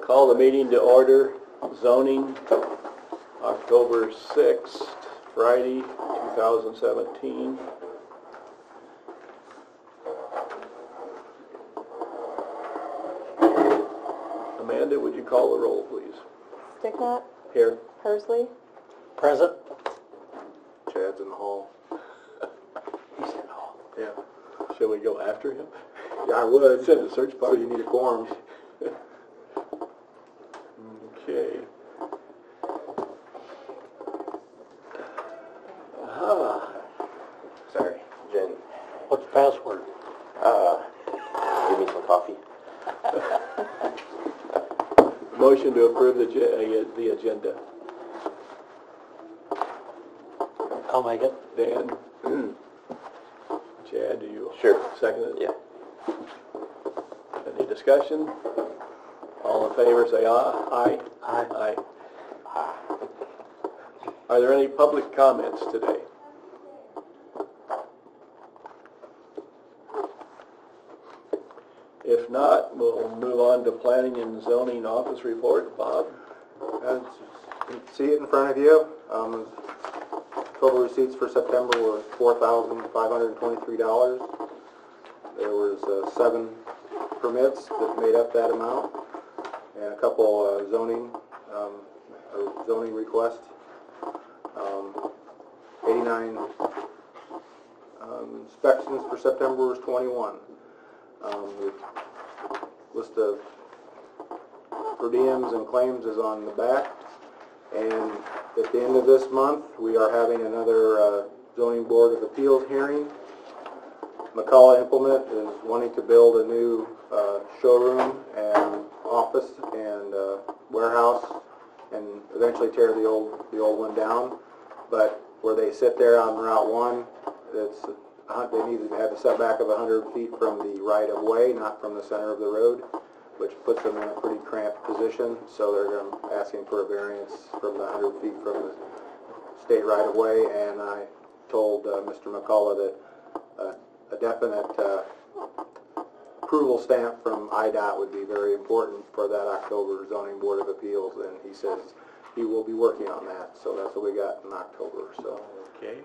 Call the meeting to order. Zoning, October 6th, Friday, 2017. Amanda, would you call the roll, please? Sticknut? Here. Hersley? Present. Chad's in the hall. He's in the hall. Yeah. Shall we go after him? Yeah, I would. Send a search party. So you need a quorum. Okay. Sorry, Jen. What's the password? Give me some coffee. Motion to approve the agenda. I'll make it. Dan? Chad, do you? Sure. Second it? Yeah. Any discussion? All in favor, say aye. Aye. Aye. Aye. Are there any public comments today? If not, we'll move on to planning and zoning office report. Bob? You can see it in front of you. Total receipts for September were $4,523. There was 7 permits that made up that amount, and a couple zoning requests. 89 inspections for September was 21. The list of per diems and claims is on the back, and at the end of this month we are having another zoning board of appeals hearing. McCullough Implement is wanting to build a new showroom and office and warehouse and eventually tear the old one down, but where they sit there on Route 1, they need to have a setback of 100 feet from the right-of-way, not from the center of the road, which puts them in a pretty cramped position, so they're asking for a variance from the 100 feet from the state right-of-way, and I told Mr. McCullough that a definite approval stamp from IDOT would be very important for that October zoning board of appeals, and he says he will be working on that, so that's what we got in October, so. Okay.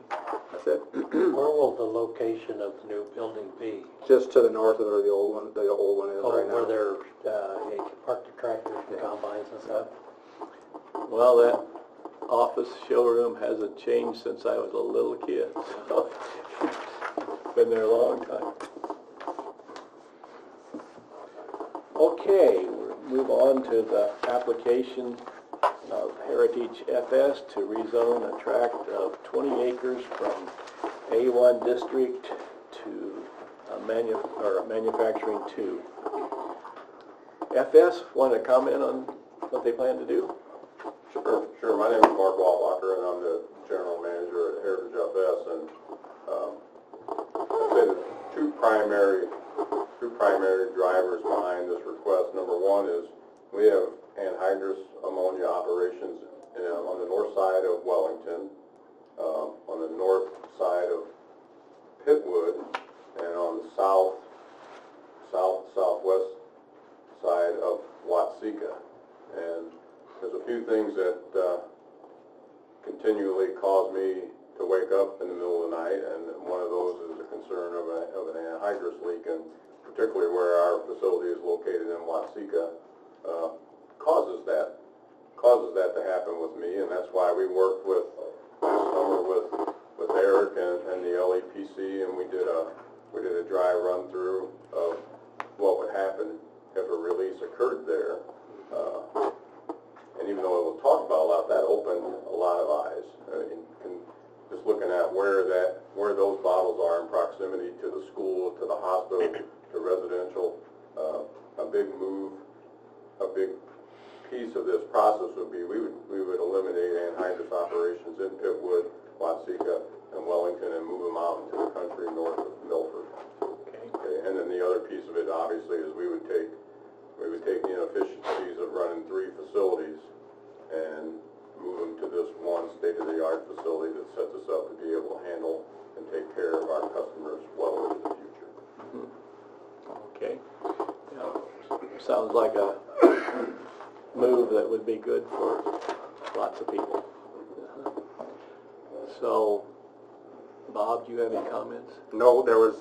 That's it. Where will the location of the new building be? Just to the north of where the old one is right now. Where they're, they can park the tractors and combines and stuff? Well, that office showroom hasn't changed since I was a little kid, so been there a long time. Okay, we'll move on to the application of Heritage FS to rezone a tract of 20 acres from A1 district to manufacturing 2. FS, want to comment on what they plan to do? Sure. My name is Mark Waltlocker, and I'm the general manager at Heritage FS. And I'd say there's two primary drivers behind this request. Number one is we have anhydrous ammonia operations on the north side of Wellington, on the north side of Pittwood, and on the southwest side of Watseka. And there's a few things that continually cause me to wake up in the middle of the night, and one of those is a concern of an anhydrous leak, and particularly where our facility is located in Watseka, causes that to happen with me, and that's why we worked this summer with Eric and the LEPC, and we did a dry run through of what would happen if a release occurred there. And even though it was talked about a lot, that opened a lot of eyes. Just looking at where those bottles are in proximity to the school, to the hospital, to residential, a big piece of this process would be we would eliminate anhydrous operations in Pittwood, Watseka, and Wellington, and move them out into the country north of Milford. Okay. And then the other piece of it, obviously, is we would take the inefficiencies of running 3 facilities and move them to this one state-of-the-art facility that sets us up to be able to handle and take care of our customers well into the future. Okay. Yeah. Sounds like a move that would be good for lots of people. So, Bob, do you have any comments? No, there was,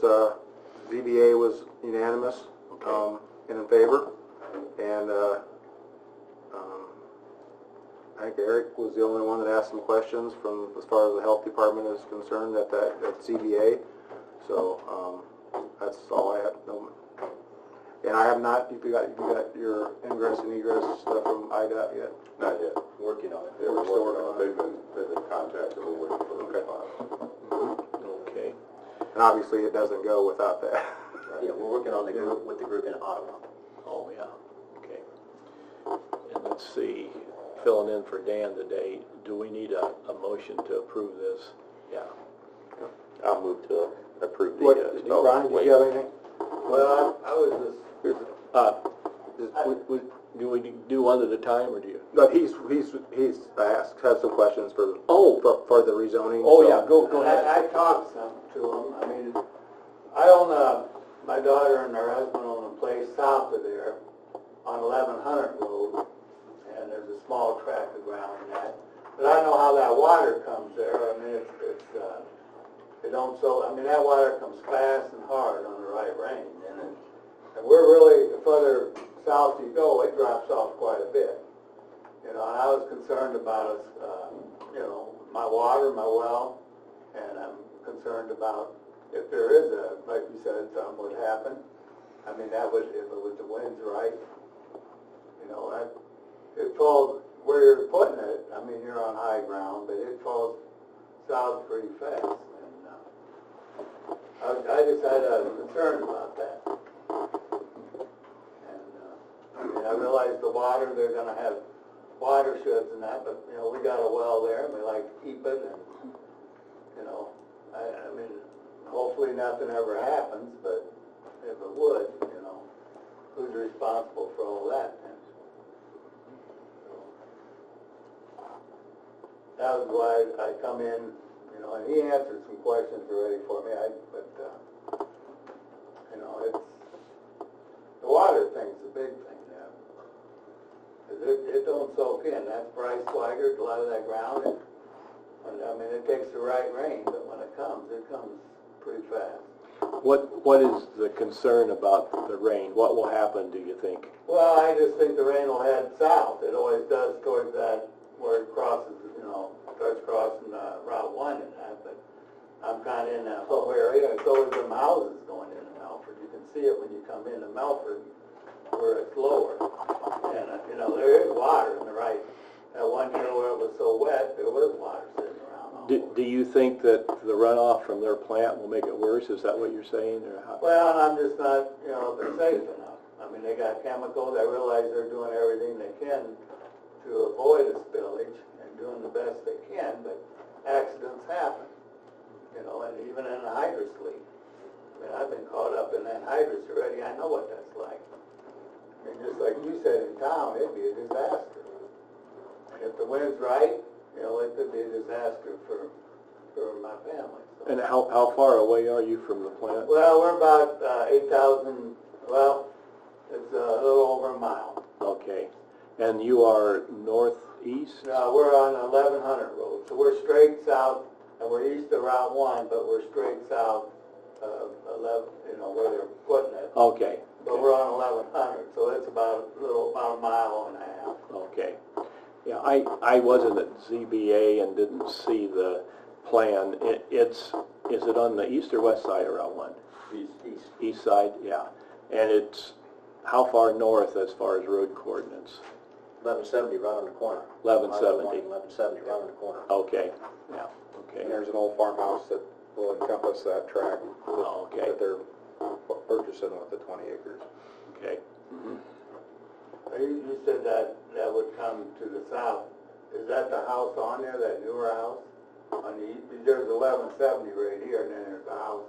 ZBA was unanimous, and in favor, and, I think Eric was the only one that asked some questions from, as far as the health department is concerned at CBA, so, that's all I had. No. And I have not, you got your ingress and egress stuff from IDOT yet? Not yet. Working on it. Yeah, we're still working on it. They've been contacted, we're waiting for the response. Okay. And obviously it doesn't go without that. Yeah, we're working on the group, with the group in Ottawa. Oh, yeah, okay. And let's see, filling in for Dan today, do we need a motion to approve this? Yeah. I'll move to approve the, What, Ronnie, did you have anything? Well, I was just, Do we do one at a time, or do you? But he's asked, has some questions for the rezoning. Oh, so- yeah, go ahead. I talked some to him. I mean, I own my daughter and her husband own a place south of there on 1100 Road, and there's a small tract of ground in that. But I know how that water comes there. I mean, it don't so. I mean, that water comes fast and hard on the right rain, and we're really, the further south you go, it drops off quite a bit. You know, and I was concerned about us, you know, my water, my well, and I'm concerned about if there is like you said, something would happen. I mean, that would, if it was the winds right, you know, it falls where you're putting it. I mean, you're on high ground, but it falls south pretty fast. And I decided I was concerned about that. And I mean, I realize the water, they're going to have watersheds and that, but, you know, we got a well there, and we like to keep it, and, you know, I mean, hopefully nothing ever happens, but if it would, you know, who's responsible for all that? So, that was why I come in, you know, and he answered some questions already for me, but you know, it's, the water thing's a big thing now. 'Cause it don't soak in. That's Bryce Swigert, a lot of that ground. I mean, it takes the right rain, but when it comes pretty fast. What is the concern about the rain? What will happen, do you think? Well, I just think the rain will head south. It always does towards that, where it crosses, you know, starts crossing Route 1 and that, but I'm kind of in that whole area. It's always them houses going into Melford. You can see it when you come into Melford, where it's lower. And, you know, there is water in the right. That one year where it was so wet, there was water sitting around all over. Do you think that the runoff from their plant will make it worse? Is that what you're saying, or how? Well, I'm just not, you know, they're safe enough. I mean, they got chemicals. I realize they're doing everything they can to avoid a spillage and doing the best they can, but accidents happen. You know, and even in a hydrous leak. I mean, I've been caught up in that hydrous already. I know what that's like. I mean, just like you said in town, it'd be a disaster. And if the wind's right, you know, it could be a disaster for my family. So. And how far away are you from the plant? Well, we're about 8,000, well, it's a little over a mile. Okay. And you are northeast? We're on 1100 Road, so we're straight south, and we're east of Route 1, but we're straight south of 11, you know, where they're putting it. Okay. But we're on 1100, so it's about a mile and a half. Okay. Yeah, I wasn't at ZBA and didn't see the plan. Is it on the east or west side of Route 1? east. East side, yeah. And it's how far north as far as road coordinates? 1170 right on the corner. 1170. 1170 right on the corner. Okay, yeah, And okay. there's an old farmhouse that will encompass that tract Oh, okay, that they're purchasing with the 20 acres. okay. You said that would come to the south. Is that the house on there, that newer house? On the east, there's 1170 right here, and then there's a house.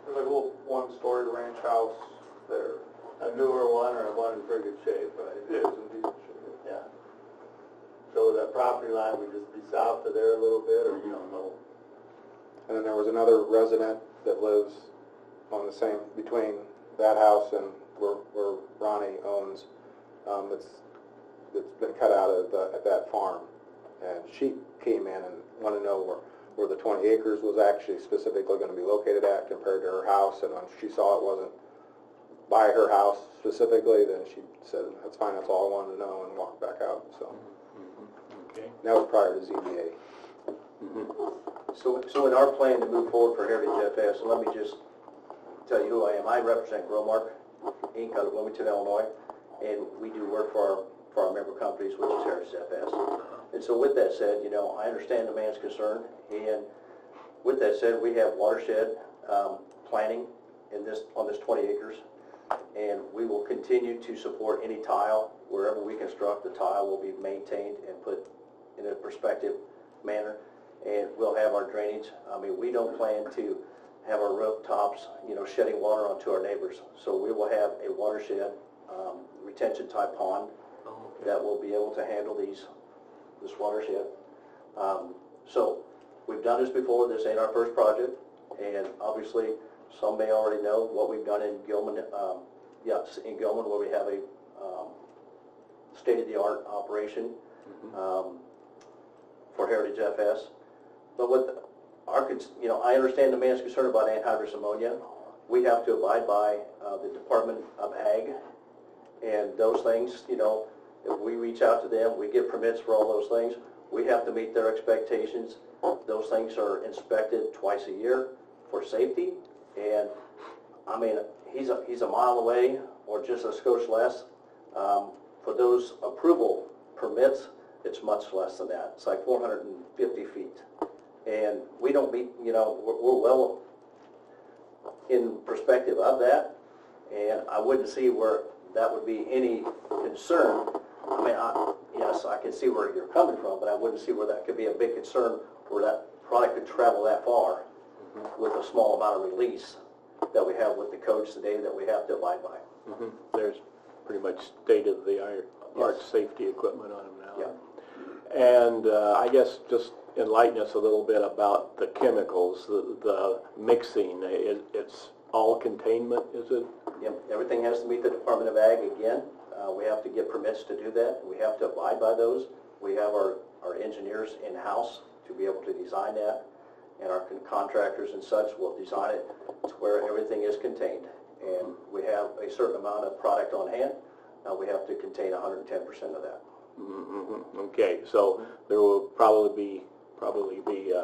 There's a little one-story ranch house there. A newer one or one in pretty good shape, right? It is in decent shape. Yeah. So that property line would just be south of there a little bit, or you don't know? And then there was another resident that lives on the same, between that house and where Ronnie owns. It's that's been cut out at that farm. And she came in and wanted to know where the 20 acres was actually specifically going to be located at compared to her house, and when she saw it wasn't by her house specifically, then she said, that's fine, that's all I wanted to know, and walked back out, so. Okay. That was prior to ZBA. So in our plan to move forward for Heritage FS, let me just tell you who I am. I represent Growmark Inc. out of Wilmington, Illinois, and we do work for our member companies, which is Heritage FS. And so with that said, you know, I understand the man's concern, and with that said, we have watershed planning on this 20 acres, and we will continue to support any tile. Wherever we construct, the tile will be maintained and put in a perspective manner, and we'll have our drainage. I mean, we don't plan to have our rooftops, you know, shedding water onto our neighbors. So we will have a watershed retention type pond that will be able to handle this watershed. So we've done this before. This ain't our first project, and obviously some may already know what we've done in Gilman. In Gilman, where we have a state-of-the-art operation for Heritage FS. But with you know, I understand the man's concern about anhydrous ammonia. We have to abide by the Department of Ag and those things. You know, if we reach out to them, we get permits for all those things. We have to meet their expectations. Those things are inspected twice a year for safety. And I mean, he's a mile away or just a skosh less. For those approval permits, it's much less than that. It's like 450 feet. And we don't meet, you know, we're well in perspective of that. And I wouldn't see where that would be any concern. I mean, yes, I can see where you're coming from, but I wouldn't see where that could be a big concern where that product could travel that far with a small amount of release that we have with the codes today that we have to abide by. There's pretty much state-of-the-art safety equipment on them now. Yeah. And I guess just enlighten us a little bit about the chemicals, the mixing. It's all containment, is it? Yep, everything has to meet the Department of Ag again. We have to get permits to do that. We have to abide by those. We have our engineers in-house to be able to design that, and our contractors and such will design it to where everything is contained. And we have a certain amount of product on hand. We have to contain 110% of that. Okay, so there will probably be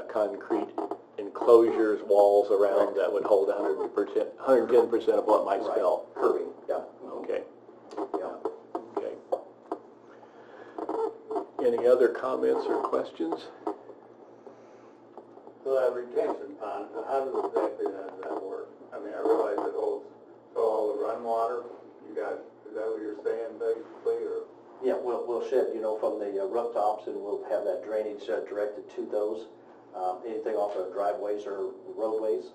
concrete enclosures, walls around that would hold 110% of what might spill. Curbing, yeah. Okay. Yeah. Okay. Any other comments or questions? So that retention pond, how does that work? I mean, I realize it holds all the run water. Is that what you're saying basically, or? Yeah, we'll shed, you know, from the rooftops, and we'll have that drainage directed to those. Anything off of driveways or roadways,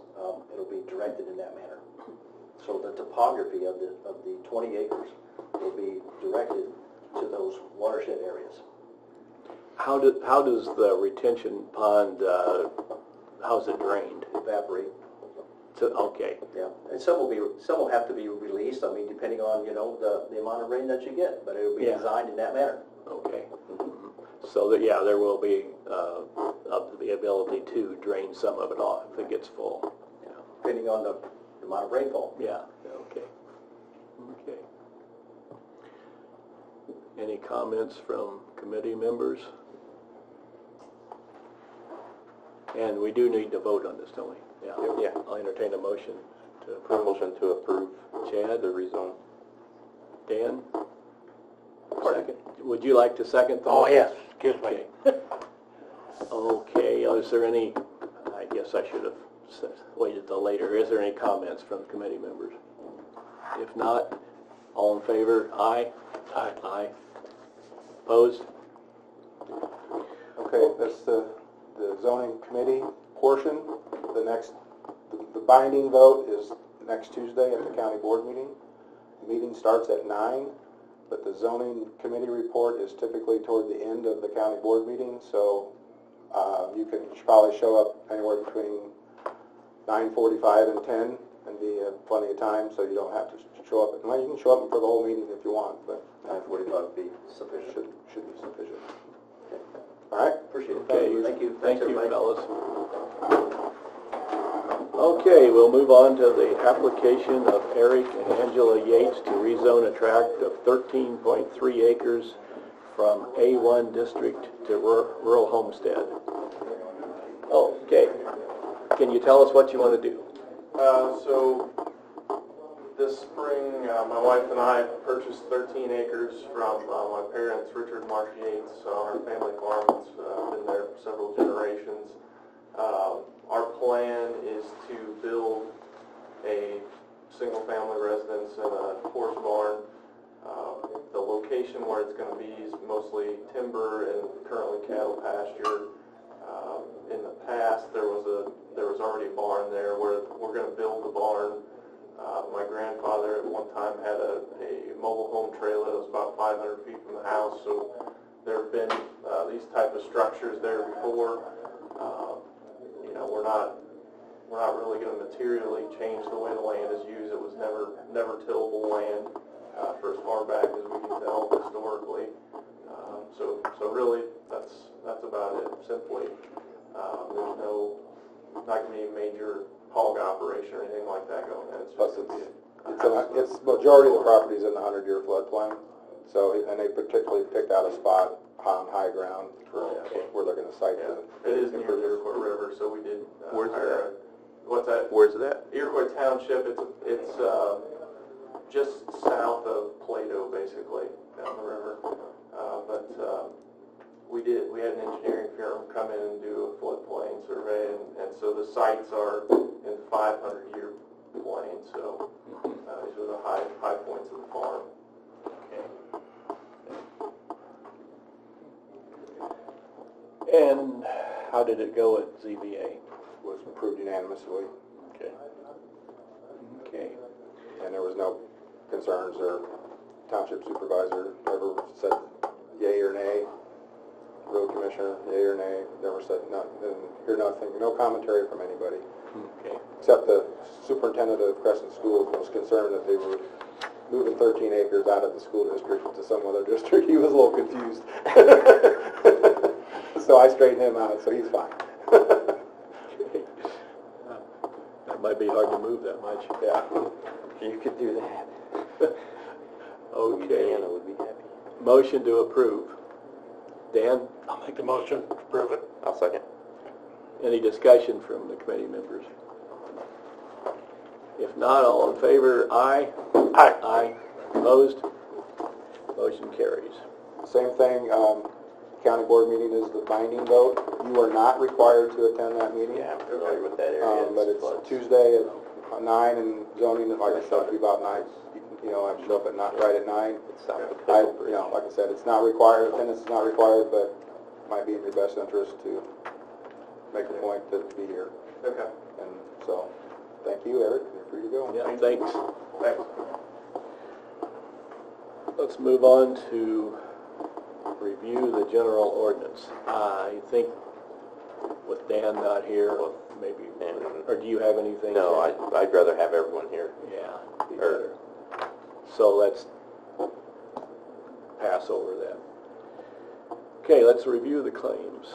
it'll be directed in that manner. So the topography of the 20 acres will be directed to those watershed areas. How does the retention pond, how's it drained? Evaporate. Okay. Yeah, and some will have to be released. I mean, depending on, you know, the amount of rain that you get, but it will be designed in that manner. Okay. So that, yeah, there will be the ability to drain some of it off if it gets full. Yeah, depending on the amount of rainfall. Yeah. Okay. Okay. Any comments from committee members? And we do need to vote on this, don't we? Yeah. I'll entertain a motion to A approve. motion to approve Chad? the rezone. Dan? Second. Would you like to second the Oh, motion? yes, excuse me. Okay. Okay, is there any, I guess I should have waited till later. Is there any comments from committee members? If not, all in favor? Aye? Aye. Aye. Opposed? Okay, that's the zoning committee portion. The binding vote is next Tuesday at the county board meeting. The meeting starts at 9, but the zoning committee report is typically toward the end of the county board meeting, so you can probably show up anywhere between 9:45 and 10 and be plenty of time, so you don't have to show up. Well, you can show up for the whole meeting if you want, but 9:45 be sufficient. should be sufficient. All right? Appreciate it. Okay, Thank you. Thank Thanks, you, everybody. fellas. Okay, we'll move on to the application of Eric and Angela Yates to rezone a tract of 13.3 acres from A1 district to rural homestead. Okay, can you tell us what you want to do? So this spring, my wife and I purchased 13 acres from my parents, Richard and Marcia Yates, on our family farm. It's been there for several generations. Our plan is to build a single-family residence and a horse barn. The location where it's going to be is mostly timber and currently cattle pasture. In the past, there was already a barn there where we're going to build the barn. My grandfather at one time had a mobile home trailer that was about 500 feet from the house, so there have been these type of structures there before. We're not really going to materially change the way the land is used. It was never tillable land for as far back as we can tell historically. So really, that's about it. Simply, there's not going to be a major hog operation or anything like that going on. It's Plus, just going to be it's majority of the property's in the 100-year floodplain, so, and they particularly picked out a spot on high ground for where they're going to site the... It is near the Iroquois River, so we did Where's it hire at? What's that? Where's it at? Iroquois Township. It's just south of Plato, basically, down the river. We had an engineering firm come in and do a floodplain survey, and so the sites are in 500-year plain, so these are the high points of the farm. And how did it go at ZBA? was approved unanimously, Okay. Okay. and there was no concerns or township supervisor ever said yay or nay. Road commissioner, yay or nay, never said nothing, no commentary from anybody, Okay. except the superintendent of Crescent Schools was concerned that they were moving 13 acres out of the school district to some other district. He was a little confused. So I straightened him out, so he's fine. That might be hard to move that much. Yeah. You could do that. Okay. Anna would be happy. Motion to approve. Dan, I'll make the motion, approve it. I'll second. any discussion from the committee members? If not, all in favor, aye? Aye. Aye. Opposed? Motion carries. Same thing, county board meeting is the binding vote. You are not required to attend that meeting. Yeah, I'm familiar with that area. But it's Tuesday at 9, and zoning, like I said, it'll be about 9. You know, I have to show up right at 9. It's south of Like I said, it's not required, attendance is not required, but might be in your best interest to make a point to be here. Okay. And so, thank you, Eric, you're free to go. Yeah, thanks. Thanks. Let's move on to review the general ordinance. I think with Dan not here, maybe, or do you have anything? No, I'd rather have everyone here. Yeah, be better. So let's pass over that. Okay, let's review the claims.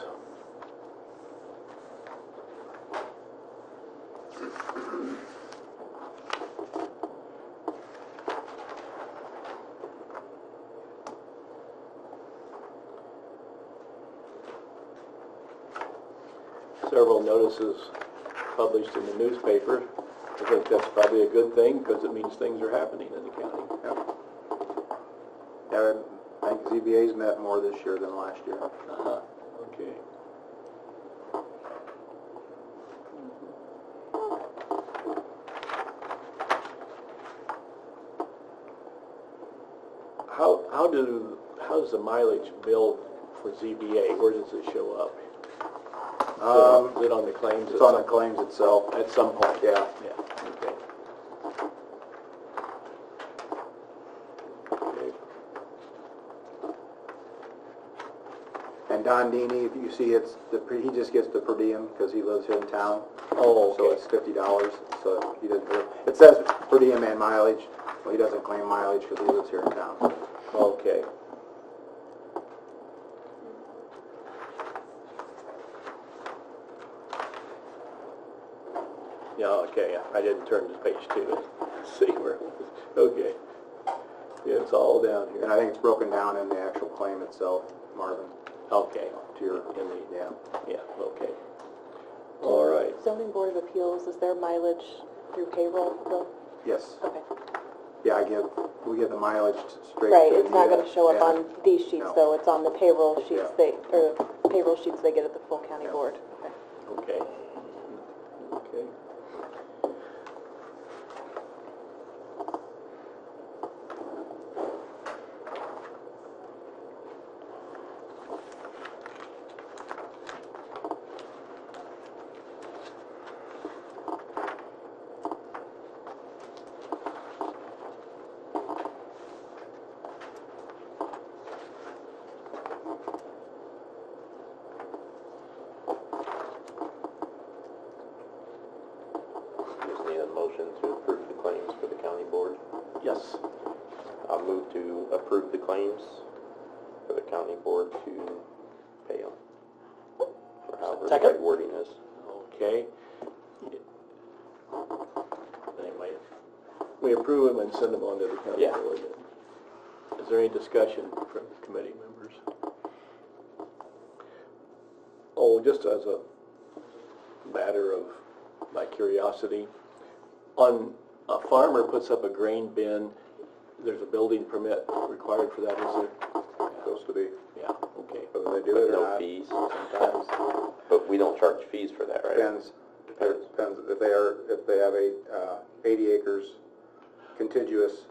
Several notices published in the newspaper. I think that's probably a good thing because it means things are happening in the county. Yeah, I think ZBA's met more this year than last year. Uh-huh. Okay. How does the mileage bill for ZBA? Where does it show up? Is it on the claims? It's on the claims itself. At some point? Yeah. Yeah, okay. Okay. And Don Dini, if you see, he just gets the per diem because he lives here in town. Oh, So okay. it's $50, so he doesn't, It says per diem and mileage. Well, he doesn't claim mileage because he lives here in town. Okay. Yeah, okay, I didn't turn to page 2 and see where it was. Okay. Yeah, it's all down And here. I think it's broken down in the actual claim itself, Marvin, Okay, to your, in the, yeah. yeah, okay. All right. Zoning Board of Appeals, is there mileage through payroll, Bill? Yes. Okay. Yeah, we give the mileage straight Right, to it's not the, gonna show up yeah. on these sheets, No. though, it's on the payroll sheets Yeah. or payroll sheets they get at the full county Yeah. board. Okay. Okay. Okay. Just need a motion to approve the claims for the county board. Yes. I'll move to approve the claims for the county board to pay them. For however the Second. right wording is. Okay. Anyway, we approve them and send them on to the county Yeah. board. Is there any discussion from the committee members? Oh, just as a matter of my curiosity, on a farmer puts up a grain bin, there's a building permit required for that, is there? Supposed to be, Yeah, okay. whether they do With it or no not. fees. Sometimes. But we don't charge fees for that, right? Depends. Depends if they have 80 acres contiguous,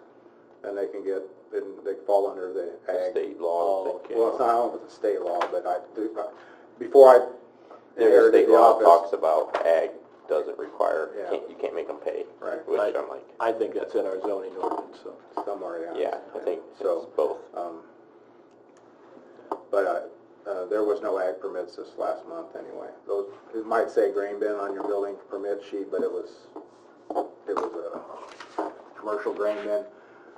then they can get, then they fall under the ag. State law. Oh, okay. Well, it's not, I don't know if it's a state law, but before I There's a inherited state the law office. talks about ag doesn't require, Yeah. you can't make them pay. Right. Which Right. I'm like, I think that's in our zoning ordinance, so. Somewhere, yeah, I think So, it's both. But there was no ag permits this last month anyway. Those, it might say grain bin on your building permit sheet, but it was a commercial grain bin.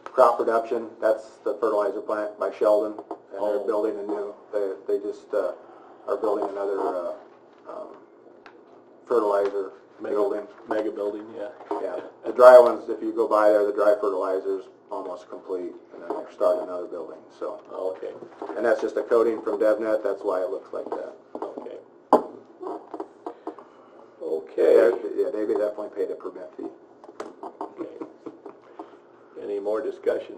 Crop production, that's the fertilizer plant by Sheldon, and they're Oh. building a new, they just are building another fertilizer building. Mega building, yeah. Yeah, the dry ones, if you go by there, the dry fertilizer's almost complete, and then they're starting another building, so. Oh, okay, And that's just a coating from DevNet, that's why it looks like that. okay. Okay. Yeah, they definitely paid a permit fee. Okay. Any more discussion?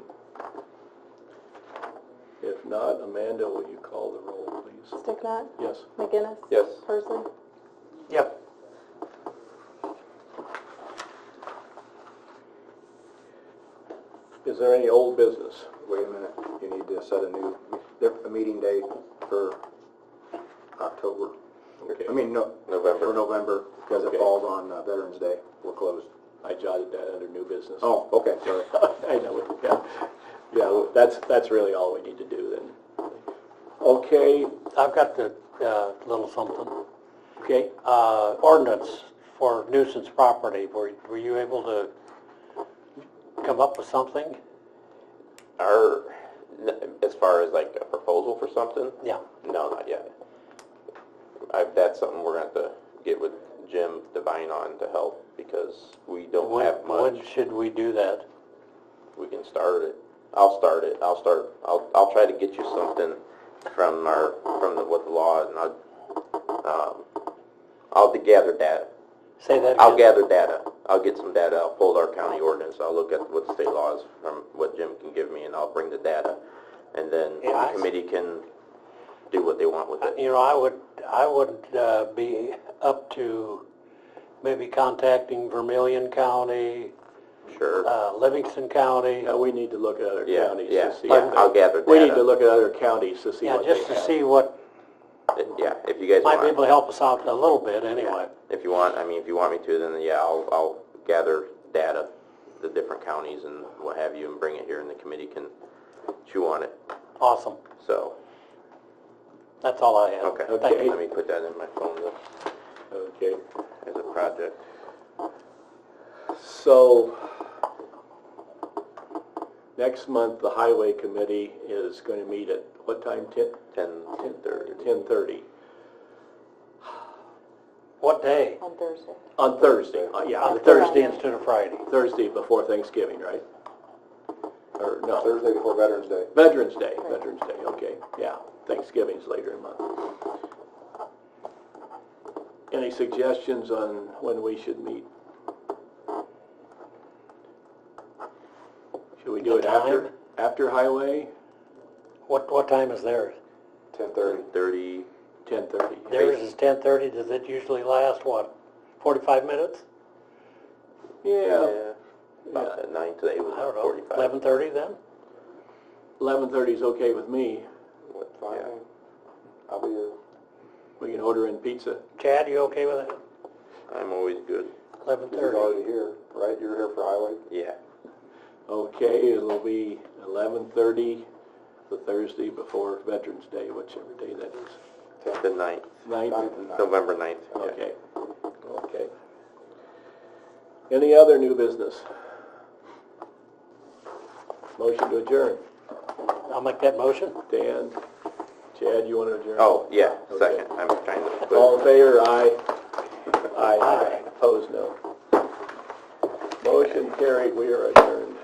If not, Amanda, will you call the roll, please? Sticknot? Yes. McGinnis? Yes. Persley? Yep. Is there any old business? Wait a minute, you need to set a meeting date for October. Okay. I mean, no, November. for November, because it Okay. falls on Veterans Day, we're closed. I jotted that under new business. Oh, okay, sorry. I know, yeah. Yeah, that's really all we need to do then. Okay, I've got the little something. okay. Ordinance for nuisance property. Were you able to come up with something? As far as like a proposal for something? Yeah. No, not yet. That's something we're going to have to get with Jim Devine on to help, because we don't have much. When should we do that? We can start it. I'll start it. I'll try to get you something from what the law, and I'll gather data. Say that again. I'll gather data. I'll get some data. I'll pull our county ordinance. I'll look at what the state law is from what Jim can give me, and I'll bring the data. And then Yeah, the committee can do what they want with it. You know, I would be up to maybe contacting Vermillion County, Sure. Livingston County. Yeah, we need to look at other Yeah, counties yeah, to see. yeah, what they- I'll gather We need data. to look at other counties to see Yeah, what they have. just to see what Yeah, if you guys might be want. able to help us out a little bit anyway. If you want, if you want me to, then yeah, I'll gather data, the different counties and what have you, and bring it here, and the committee can chew on it. Awesome. So, That's all I have. okay. Thank you. Let me put that in my phone Okay. as a project. So, next month, the Highway Committee is going to meet at what time, 10:30. 10:30? What day? On Thursday. On Thursday, yeah, On Thursday. Thursday instead of Friday. Thursday before Thanksgiving, right? Or, no, Thursday before Veterans Day. Veterans Day, okay, yeah, Thanksgiving's later in the month. Any suggestions on when we should meet? Should we do The it after, time? after Highway? What time is theirs? 10:30. 30. 10:30. Theirs is 10:30, does it usually last, what, 45 minutes? Yeah, About that 9 today was I don't know, 45. 11:30 then? 11:30 is okay with me. What, fine? I'll be here. We can order in pizza. Chad, you okay with that? I'm always good. He's 11:30. already here, right? You're here for Highway? Yeah. Okay, it'll be 11:30 the Thursday before Veterans Day, whichever day that is. The 9th, 9th? 9th. November 9th. Yeah. Okay, okay. Any other new business? Motion to adjourn. I'll make that motion. Dan, Chad, you want to adjourn? Oh, yeah, Okay. second. I'm trying to put... All in favor, aye. Aye. Opposed, no. Motion carried, we are adjourned.